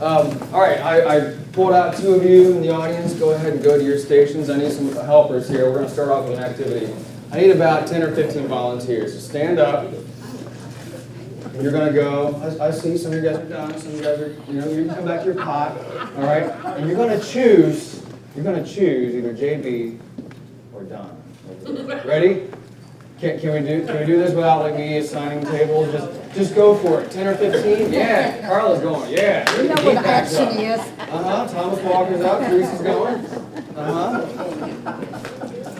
All right, I pulled out 2 of you in the audience. Go ahead and go to your stations. I need some helpers here. We're going to start off with an activity. I need about 10 or 15 volunteers. So stand up. And you're going to go. I see some of you guys are done. Some of you guys are, you can come back to your pot. All right? And you're going to choose either JB or Don. Ready? Can we do this without like me assigning tables? Just go for it. 10 or 15? Yeah. Carla's going. Yeah. You know what action is. Thomas Walker's up. Reese is going.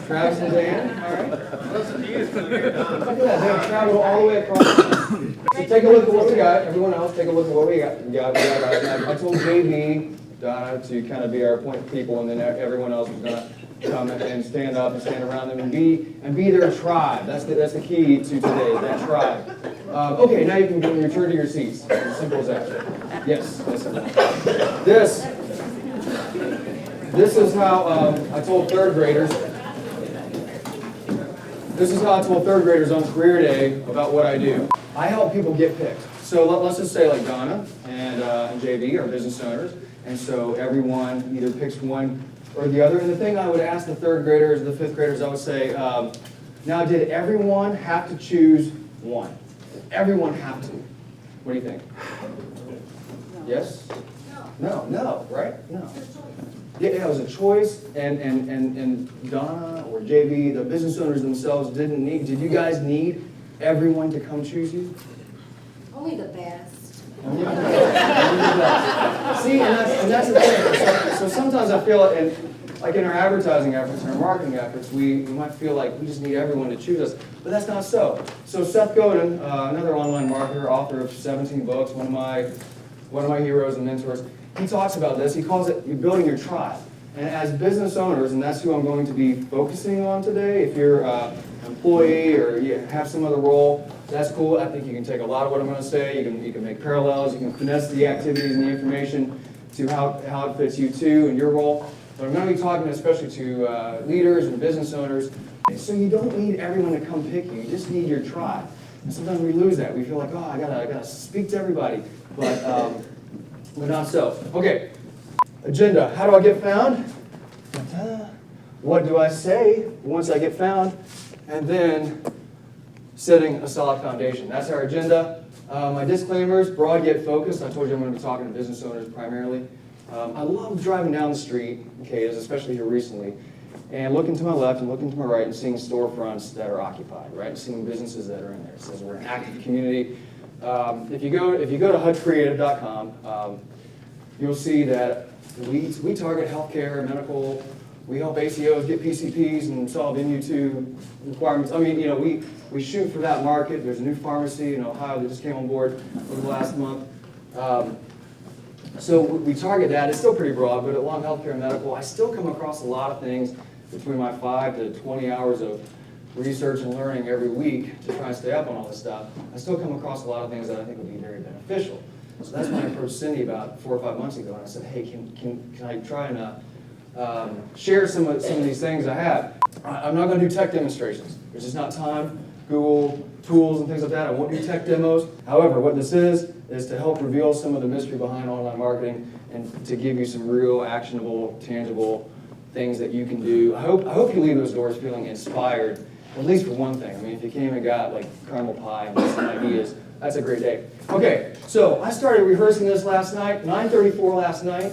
Travis and Dan. All right. Look at that. They travel all the way across. So take a look at what we got. Everyone else, take a look at what we got. I told JB, Donna, to kind of be our point people, and then everyone else was going to come and stand up and stand around them and be their tribe. That's the key to today, that tribe. Okay, now you can return to your seats. As simple as that. Yes. This is how I told third graders. This is how I told third graders on career day about what I do. I help people get picked. So let's just say like Donna and JB are business owners, and so everyone either picks one or the other. And the thing I would ask the third graders, the fifth graders, I would say, now did everyone have to choose one? Did everyone have to? What do you think? Yes? No, right? No. Yeah, it was a choice, and Donna or JB, the business owners themselves, didn't need. Did you guys need everyone to come choose you? Only the best. See, and that's the thing. So sometimes I feel like in our advertising efforts, in our marketing efforts, we might feel like we just need everyone to choose us, but that's not so. So Seth Godin, another online marketer, author of 17 books, one of my heroes and mentors, he talks about this. He calls it building your tribe. And as business owners, and that's who I'm going to be focusing on today, if you're an employee or you have some other role, that's cool. I think you can take a lot of what I'm going to say. You can make parallels. You can finesse the activities and the information to how it fits you too and your role. But I'm going to be talking especially to leaders and business owners. So you don't need everyone to come pick you. You just need your tribe. And sometimes we lose that. We feel like, I gotta speak to everybody. But not so. Okay, agenda. How do I get found? What do I say once I get found? And then setting a solid foundation. That's our agenda. My disclaimers, broad yet focused. I told you I'm going to be talking to business owners primarily. I love driving down the street, especially here recently, and looking to my left and looking to my right and seeing storefronts that are occupied, right? And seeing businesses that are in there. It says we're an active community. If you go to hudcreative.com, you'll see that we target healthcare, medical. We help ACOs get PCPs and solve MU2 requirements. I mean, we shoot for that market. There's a new pharmacy in Ohio that just came on board over the last month. So we target that. It's still pretty broad, but along healthcare and medical, I still come across a lot of things between my 5 to 20 hours of research and learning every week to try and stay up on all this stuff. I still come across a lot of things that I think would be very beneficial. So that's when I approached Cindy about 4 or 5 months ago, and I said, hey, can I try and share some of these things I have? I'm not going to do tech demonstrations. There's just not time. Google tools and things like that. I won't do tech demos. However, what this is to help reveal some of the mystery behind online marketing and to give you some real actionable, tangible things that you can do. I hope you leave those doors feeling inspired, at least for one thing. I mean, if you came and got like caramel pie and some ideas, that's a great day. Okay, so I started rehearsing this last night, 9:34 last night.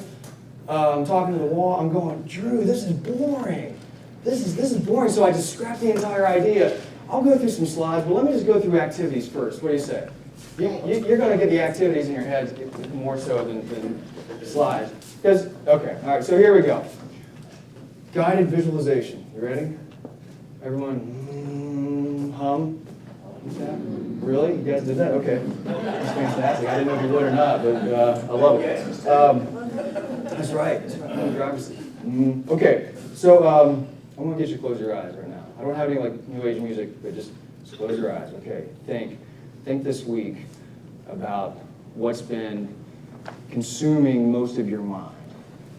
I'm talking to the wall. I'm going, Drew, this is boring. This is boring. So I just scrapped the entire idea. I'll go through some slides, but let me just go through activities first. What do you say? You're going to get the activities in your head more so than slides. Okay, all right, so here we go. Guided visualization. You ready? Everyone hum? That? Really? You guys did that? Okay. That's fantastic. I didn't know if you would or not, but I love it. That's right. I'm in the driver's seat. Okay, so I'm going to get you to close your eyes right now. I don't have any like new age music, but just close your eyes. Okay, think this week about what's been consuming most of your mind.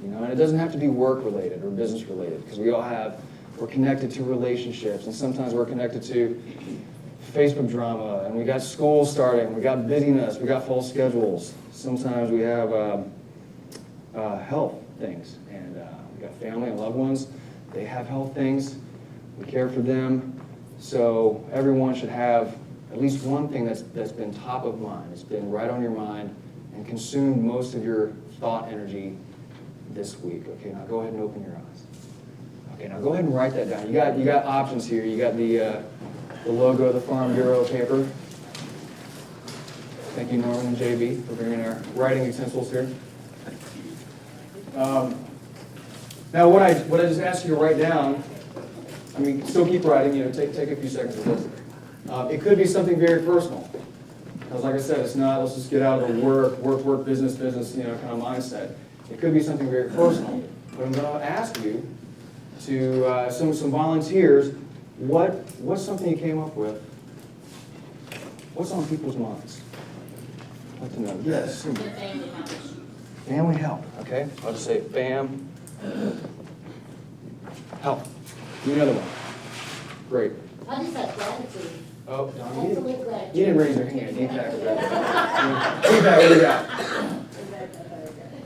And it doesn't have to be work related or business related, because we're connected to relationships, and sometimes we're connected to Facebook drama, and we got school starting, we got busyness, we got full schedules. Sometimes we have health things. And we got family and loved ones. They have health things. We care for them. So everyone should have at least one thing that's been top of mind. It's been right on your mind and consumed most of your thought energy this week. Okay, now go ahead and open your eyes. Okay, now go ahead and write that down. You got options here. You got the logo of the Farm Bureau paper. Thank you, Norman and JB, for bringing our writing utensils here. Now, what I just asked you to write down, I mean, still keep writing. Take a few seconds with this. It could be something very personal, because like I said, it's not let's just get out of the work, business, kind of mindset. It could be something very personal. But I'm going to ask you to some volunteers. What's something you came up with? What's on people's minds? I'd like to know. Yes. The family house. Family help. Okay. I'll just say fam help. Give me another one. Great. I just have gratitude. Oh, Don, Absolute gratitude. you didn't raise your hand. Deepak, what do you got?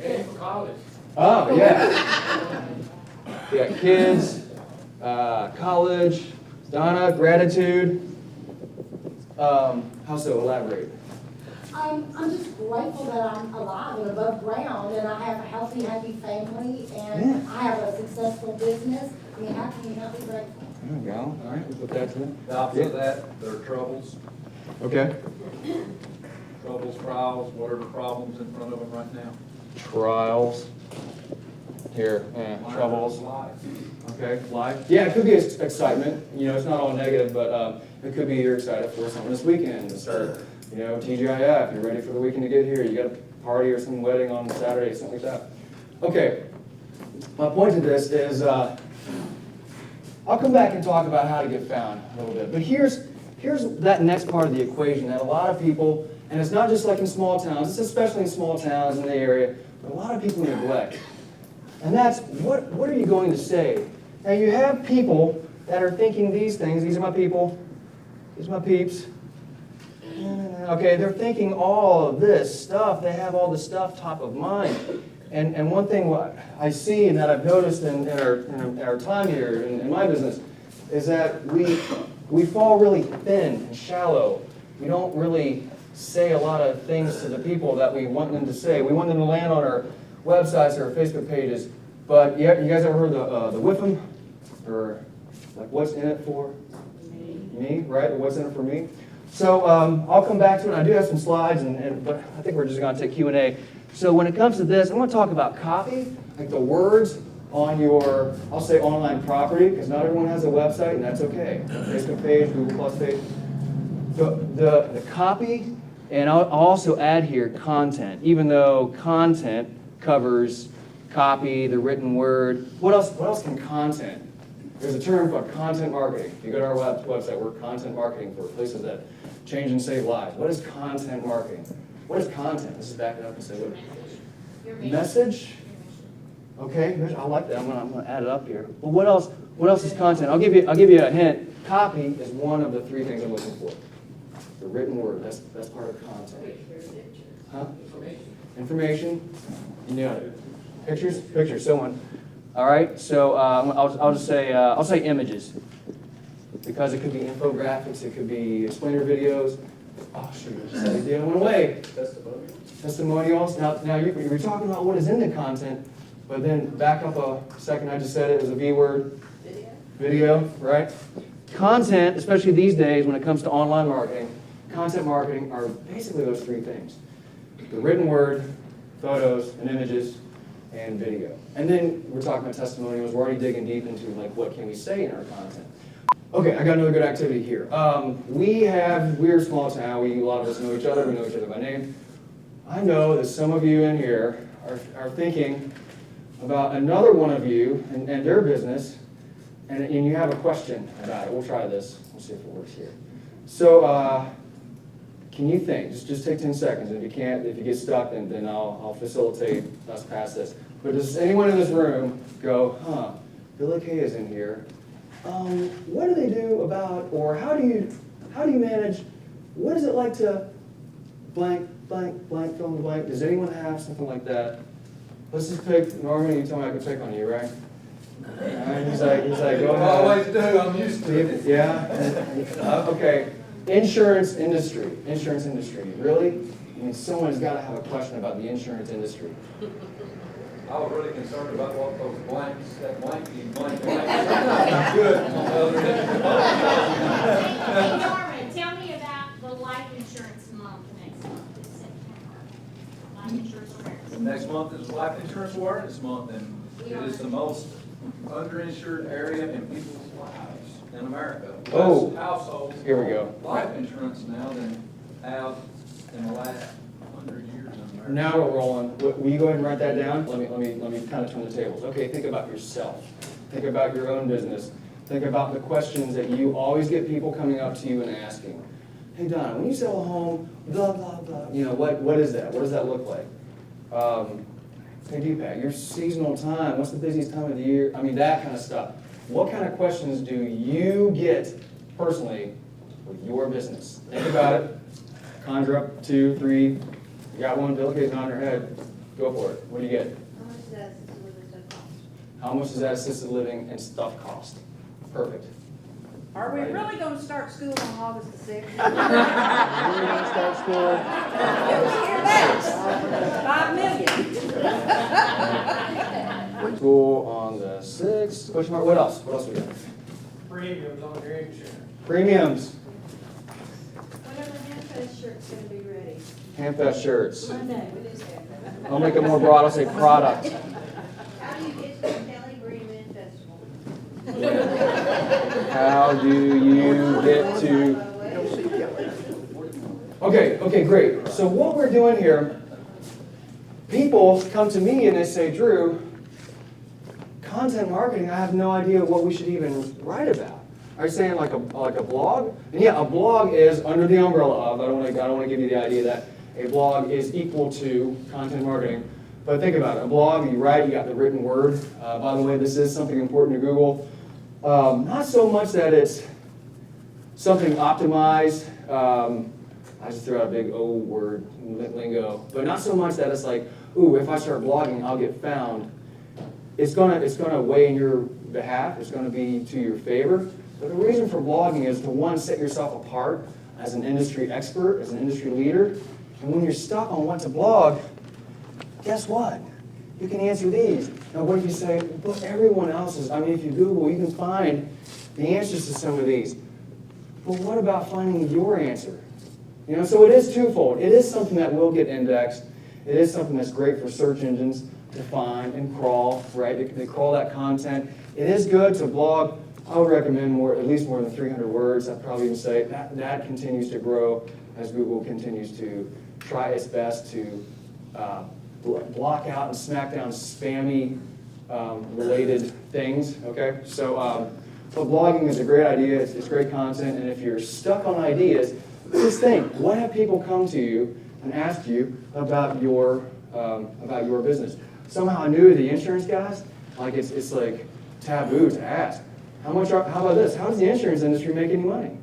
Paying for college. Oh, yeah. Yeah, kids, college, Donna, gratitude. How so? Elaborate. I'm just grateful that I'm alive and above ground, and I have a healthy, happy family, and I have a successful business. I mean, how can you not be grateful? There we go. All right, we'll put that to them. The opposite of that, there are troubles, Okay. trials, what are the problems in front of them right now? Trials. Here, troubles. Life. Okay, life. Yeah, it could be excitement. It's not all negative, but it could be you're excited for something this weekend to start. TGIF, you're ready for the weekend to get here. You got a party or some wedding on Saturday, something like that. Okay, my point to this is I'll come back and talk about how to get found a little bit. But here's that next part of the equation that a lot of people, and it's not just like in small towns, it's especially in small towns in the area, but a lot of people neglect. And that's, what are you going to say? Now you have people that are thinking these things. These are my people. These are my peeps. Okay, they're thinking all of this stuff. They have all the stuff top of mind. And one thing what I see and that I've noticed in our time here in my business is that we fall really thin and shallow. We don't really say a lot of things to the people that we want them to say. We want them to land on our websites or our Facebook pages. But you guys ever heard the WIIFM? Or like what's in it for me, right? Or what's in it for me? So I'll come back to it. I do have some slides, but I think we're just going to take Q&A. So when it comes to this, I want to talk about copy, like the words on your, I'll say online property, because not everyone has a website, and that's okay. Facebook page, Google Plus page. The copy, and I'll also add here content, even though content covers copy, the written word. What else can content? There's a term called content marketing. If you go to our website, we're content marketing for places that change and save lives. What is content marketing? What is content? Let's just back it up and say what? Message? Okay, I like that. I'm gonna add it up here. But what else? What else is content? I'll give you a hint. Copy is one of the three things I'm looking for. The written word. That's part of content. Huh? Information. You know it. Pictures. Someone. All right. So I'll just say I'll say images, because it could be infographics. It could be explainer videos. Oh shoot! I just said the idea went away. Testimonials. Now you're talking about what is in the content, but then back up a second. I just said it as a V word. Video. Right. Content, especially these days when it comes to online marketing, content marketing are basically those three things: the written word, photos and images, and video. And then we're talking about testimonials. We're already digging deep into like what can we say in our content. Okay, I got another good activity here. We're a small town. A lot of us know each other. We know each other by name. I know that some of you in here are thinking about another one of you and their business, and you have a question about it. We'll try this. We'll see if it works here. So, can you think? Just take 10 seconds. And if you get stuck, then I'll facilitate us past this. But does anyone in this room go, Billy Kay is in here. What do they do about, or how do you manage, what is it like to blank, fill in the blank? Does anyone have something like that? let's just pick, Norman, you told me I could pick on you, right? Alright, he's like, go I ahead. always do, I'm used to it. Yeah? Okay, insurance industry, really? I mean, someone's gotta have a question about the insurance industry. I was really concerned about what those blanks, that blanky blank. Good. Norman, tell me about the life insurance month next month in September. Life insurance awareness. Next month is Life Insurance Awareness Month, and it is the most underinsured area in people's lives in America. Oh. Less households Here we go. own life insurance now than have in the last 100 years in America. Now we're rolling. Will you go ahead and write that down? Let me kind of turn the tables. Okay, think about yourself. Think about your own business. Think about the questions that you always get people coming up to you and asking. Hey, Donna, when you sell a home, blah, blah, blah, you know, what is that? What does that look like? Hey, Deepak, your seasonal time, what's the busiest time of the year? I mean, that kind of stuff. What kind of questions do you get personally with your business? Think about it. Conjure up 2, 3. You got one, pillowcase on your head. Go for it. What do you get? How much does that assisted living and stuff cost? How much does that assisted living and stuff cost? Perfect. Are we really gonna start school on August the 6th? We're going to start school. Hear that? 5 million. School on the 6th. Question mark. What else? What else we got? Premiums on your insurance. Premiums. When are the handfast shirts gonna be ready? Handfast shirts. Monday. What is that? I'll make it more broad. I'll say product. How do you get to the Kelly Green Man Festival? How do you get to... Okay, great. So what we're doing here, people come to me and they say, Drew, content marketing, I have no idea what we should even write about. Are you saying like a blog? And yeah, a blog is under the umbrella of, I don't want to give you the idea that a blog is equal to content marketing. But think about it, a blog, you write, you got the written word. By the way, this is something important to Google. Not so much that it's something optimized. I just threw out a big O word lingo, but not so much that it's like, ooh, if I start blogging, I'll get found. It's gonna weigh in your behalf. It's gonna be to your favor. But the reason for blogging is to, one, set yourself apart as an industry expert, as an industry leader. And when you're stuck on what to blog, guess what? You can answer these. Now, what if you say, but everyone else's? I mean, if you Google, you can find the answers to some of these. But what about finding your answer? You know, so it is twofold. It is something that will get indexed. It is something that's great for search engines to find and crawl, right? They crawl that content. It is good to blog. I would recommend at least more than 300 words. I'd probably even say that continues to grow as Google continues to try its best to block out and smack down spammy related things, okay? So blogging is a great idea. It's great content. And if you're stuck on ideas, just think, what have people come to you and asked you about your business? Somehow I knew the insurance guys, like it's like taboo to ask. How about this? How does the insurance industry make any money?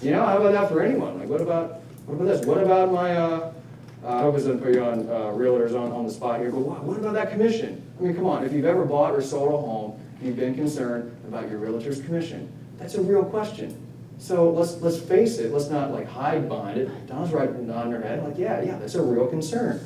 You know, how about that for anyone? Like, what about this? What about my, I hope it doesn't put you on realtors on the spot here, but what about that commission? I mean, come on, if you've ever bought or sold a home, you've been concerned about your realtor's commission. That's a real question. So let's face it, let's not like hide behind it. Donna's right on her head, like, yeah, that's a real concern.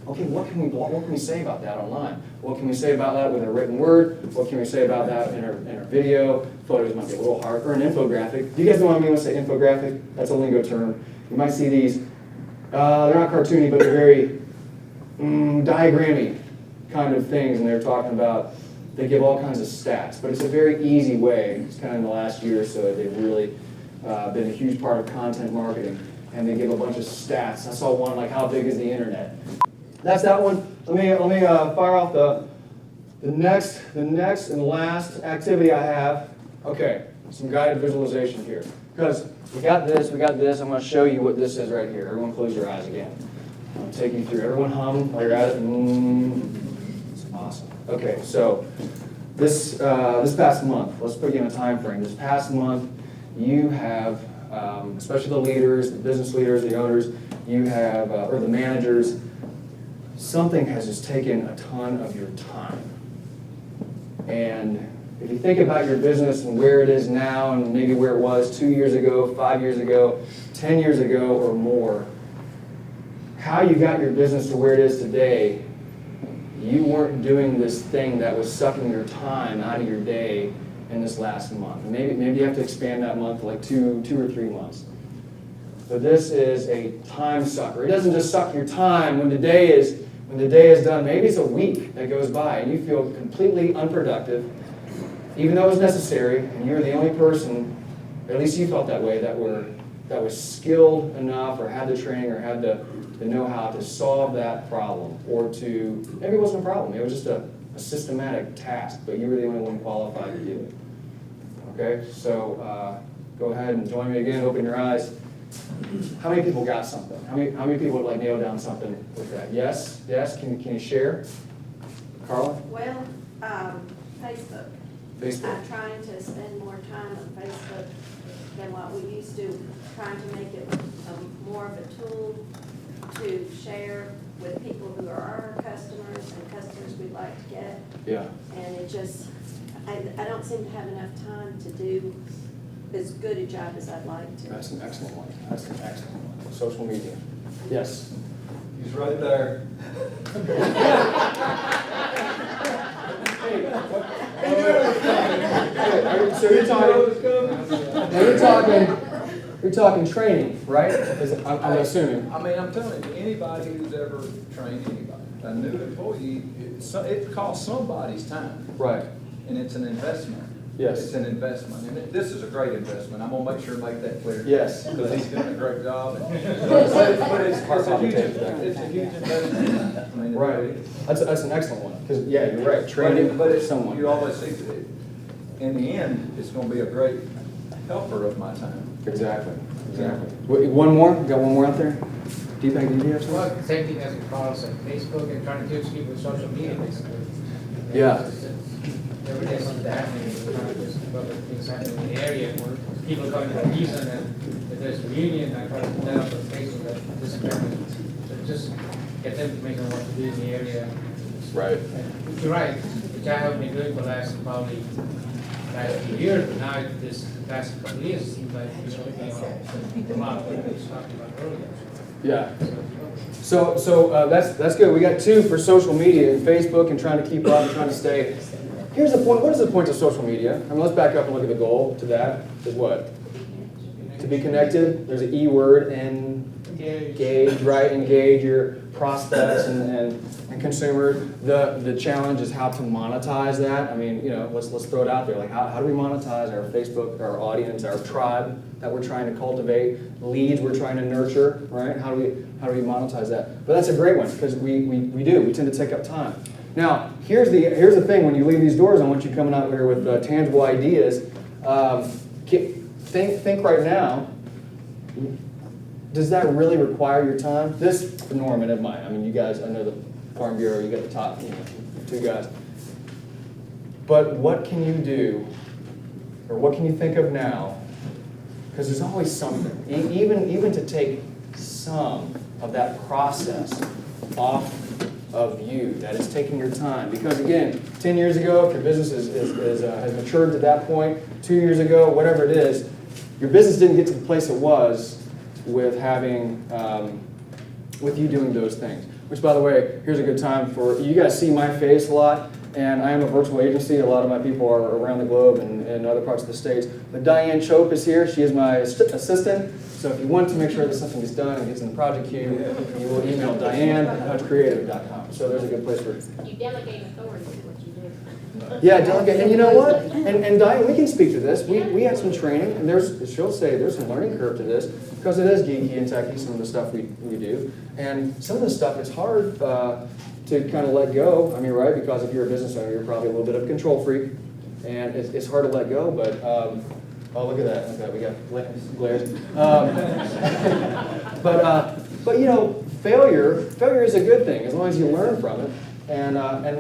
Okay, what can we say about that online? What can we say about that with a written word? What can we say about that in our video? Photos might be a little hard, or an infographic. Do you guys know what I mean when I say infographic? That's a lingo term. You might see these, they're not cartoony, but they're very diagrammy kind of things, and they're talking about, they give all kinds of stats, but it's a very easy way. It's kind of in the last year or so, they've really been a huge part of content marketing, and they give a bunch of stats. I saw one like, how big is the internet? That's that one. Let me fire off the next and last activity I have. Okay, some guided visualization here. Because we got this. I'm going to show you what this is right here. Everyone close your eyes again. I'm going to take you through. Everyone hum while you're at it. It's awesome. Okay, so this past month, let's put you in a time frame. This past month, you have, especially the leaders, the business leaders, the owners, you have, or the managers, something has just taken a ton of your time. And if you think about your business and where it is now and maybe where it was 2 years ago, 5 years ago, 10 years ago or more, how you got your business to where it is today, you weren't doing this thing that was sucking your time out of your day in this last month. Maybe you have to expand that month to like two or 3 months. But this is a time sucker. It doesn't just suck your time when the day is done. Maybe it's a week that goes by and you feel completely unproductive, even though it was necessary, and you're the only person, at least you felt that way, that was skilled enough or had the training or had the know-how to solve that problem, or to, maybe it wasn't a problem, it was just a systematic task, but you were the only one qualified to do it. Okay, so go ahead and join me again, open your eyes. How many people got something? How many people would like nail down something with that? Yes, can you share? Carla? Well, Facebook. Facebook. I'm trying to spend more time on Facebook than what we used to, trying to make it more of a tool to share with people who are our customers and customers we'd like to get. Yeah. And it just, I don't seem to have enough time to do as good a job as I'd like to. That's an excellent one. That's an excellent one. Social media. Yes. He's right there. So you're talking training, right? I'm assuming. I mean, I'm telling you, anybody who's ever trained anybody, a new employee, it costs somebody's time. Right. And it's an investment. Yes. It's an investment, and this is a great investment. I'm gonna make sure to make that clear. Yes. Because he's doing a great job. But it's a huge investment. I mean, Right. That's an excellent one, because, yeah, you're right, training but it's someone. You always see that in the end, it's gonna be a great helper of my time. Exactly. One more? Got one more out there? Deepak, did you have something? Well, same thing as Carl said, Facebook and trying to teach people social media, basically. Yeah. Every day something happening, we're trying to just keep up with things happening in the area, where people come to the reason, and if there's a reunion, I try to put that up on Facebook, that this family, so just get them to make them what to do in the area. Right. And you're right, which I have been doing for the last probably few years, but now this past couple of years, it seems like it's looking a lot of people talking about earlier. Yeah. So that's good. We got 2 for social media and Facebook and trying to keep up and trying to stay. Here's the point. What is the point of social media? I mean, let's back up and look at the goal to that. Is what? To be connected. There's an E word, engage, right? Engage your prospects and consumers. The challenge is how to monetize that. I mean, let's throw it out there. Like, how do we monetize our Facebook, our audience, our tribe that we're trying to cultivate, leads we're trying to nurture, right? How do we monetize that? But that's a great one, because we tend to take up time. Now, here's the thing. When you leave these doors, I want you coming out here with tangible ideas. Think right now. Does that really require your time? This, Norman and mine. I mean, you guys. I know the Farm Bureau. You got the top, 2 guys. But what can you do, or what can you think of now? Because there's always something. Even to take some of that process off of you that is taking your time. Because again, 10 years ago, if your business has matured to that point, 2 years ago, whatever it is, your business didn't get to the place it was with with you doing those things. Which, by the way, here's a good time for, you guys see my face a lot, and I am a virtual agency. A lot of my people are around the globe and other parts of the States. But Diane Chope is here. She is my assistant. So if you want to make sure that something is done and gets in the project queue, you will email Diane@hutchcreative.com. So there's a good place for it. You delegate authority to what you do. Yeah, delegate. And you know what? And Diane, we can speak to this. We had some training, and she'll say there's some learning curve to this, because it is geeky and techy, some of the stuff we do. And some of the stuff, it's hard to kind of let go. I mean, right? Because if you're a business owner, you're probably a little bit of a control freak. And it's hard to let go, but oh, look at that. We got glares. But failure is a good thing, as long as you learn from it. And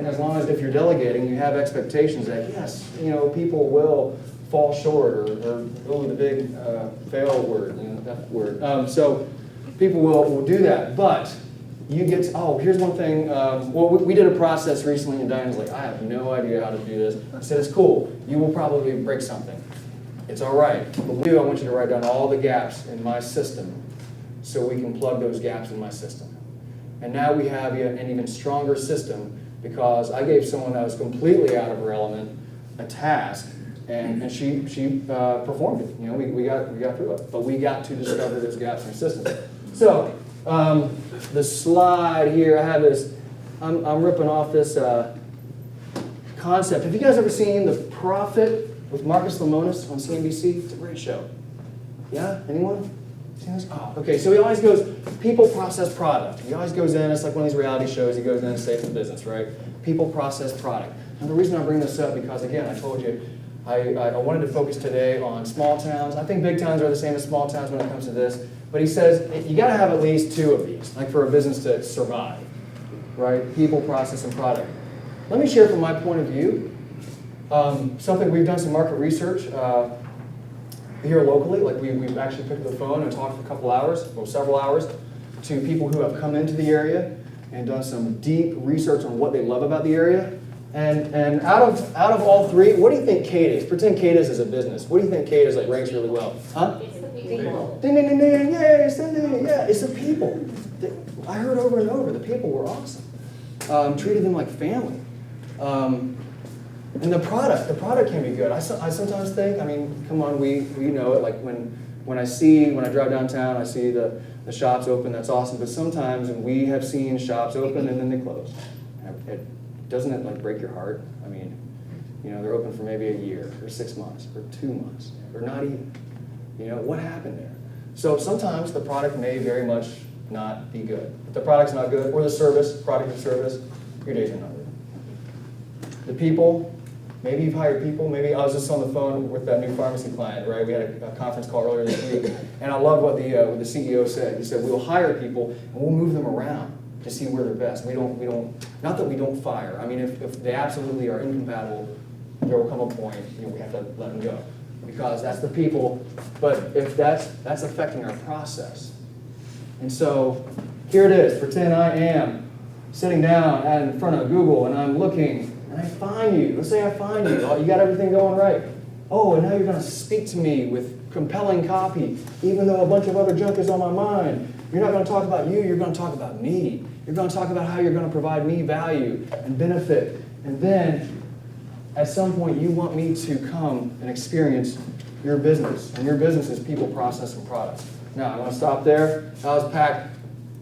as long as, if you're delegating, you have expectations that, yes, people will fall short, or the big fail word, that word. So people will do that. But you get to, oh, here's one thing, well, we did a process recently and Diana's like, I have no idea how to do this. I said, it's cool, you will probably break something. It's all right, but I want you to write down all the gaps in my system so we can plug those gaps in my system. And now we have an even stronger system because I gave someone that was completely out of her element a task, and she performed it. You know, we got through it, but we got to discover those gaps in the system. So the slide here, I have this. I'm ripping off this concept. Have you guys ever seen The Prophet with Marcus Lemonis on CNBC? It's a great show. Yeah, anyone? Seen this? Oh, okay. So he always goes people, process, product. He always goes in. It's like one of these reality shows. He goes in and saves the business, right? People, process, product. And the reason I bring this up because again, I told you. I wanted to focus today on small towns. I think big towns are the same as small towns when it comes to this. But he says you got to have at least 2 of these, like for a business to survive, right? People, process, and product. Let me share from my point of view something we've done some market research here locally. Like we've actually picked up the phone and talked for a couple hours, or several hours, to people who have come into the area and done some deep research on what they love about the area. And out of all 3, what do you think Kate is? Pretend Kate is a business. What do you think Kate is ranks really well? Huh? It's the people. Ding, ding, ding, ding, yay, yeah, it's the people. I heard over and over, the people were awesome. Treated them like family. And the product can be good. I sometimes think, I mean, come on, we know it, like when I drive downtown, I see the shops open, that's awesome, but sometimes we have seen shops open and then they close. Doesn't it like break your heart? I mean, you know, they're open for maybe a year or 6 months or 2 months or not even. You know, what happened there? So sometimes the product may very much not be good. If the product's not good, or the service, product and service, your days are numbered. The people, maybe you've hired people. Maybe I was just on the phone with that new pharmacy client, right? We had a conference call earlier this week, and I love what the CEO said. He said, we'll hire people and we'll move them around to see where they're best. We don't, not that we don't fire. I mean, if they absolutely are incompatible, there will come a point, you know, we have to let them go. Because that's the people, but if that's affecting our process. And so, here it is. Pretend I am sitting down in front of Google and I'm looking and I find you. Let's say I find you. Oh, you got everything going right. Oh, and now you're going to speak to me with compelling copy, even though a bunch of other junk is on my mind. You're not going to talk about you, you're going to talk about me. You're going to talk about how you're going to provide me value and benefit. And then, at some point, you want me to come and experience your business. And your business is people, process, and products. Now, I'm going to stop there. That was packed.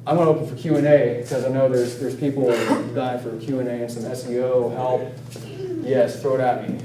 I'm going to open for Q&A because I know there's people dying for Q&A and some SEO help. Yes, throw it at me.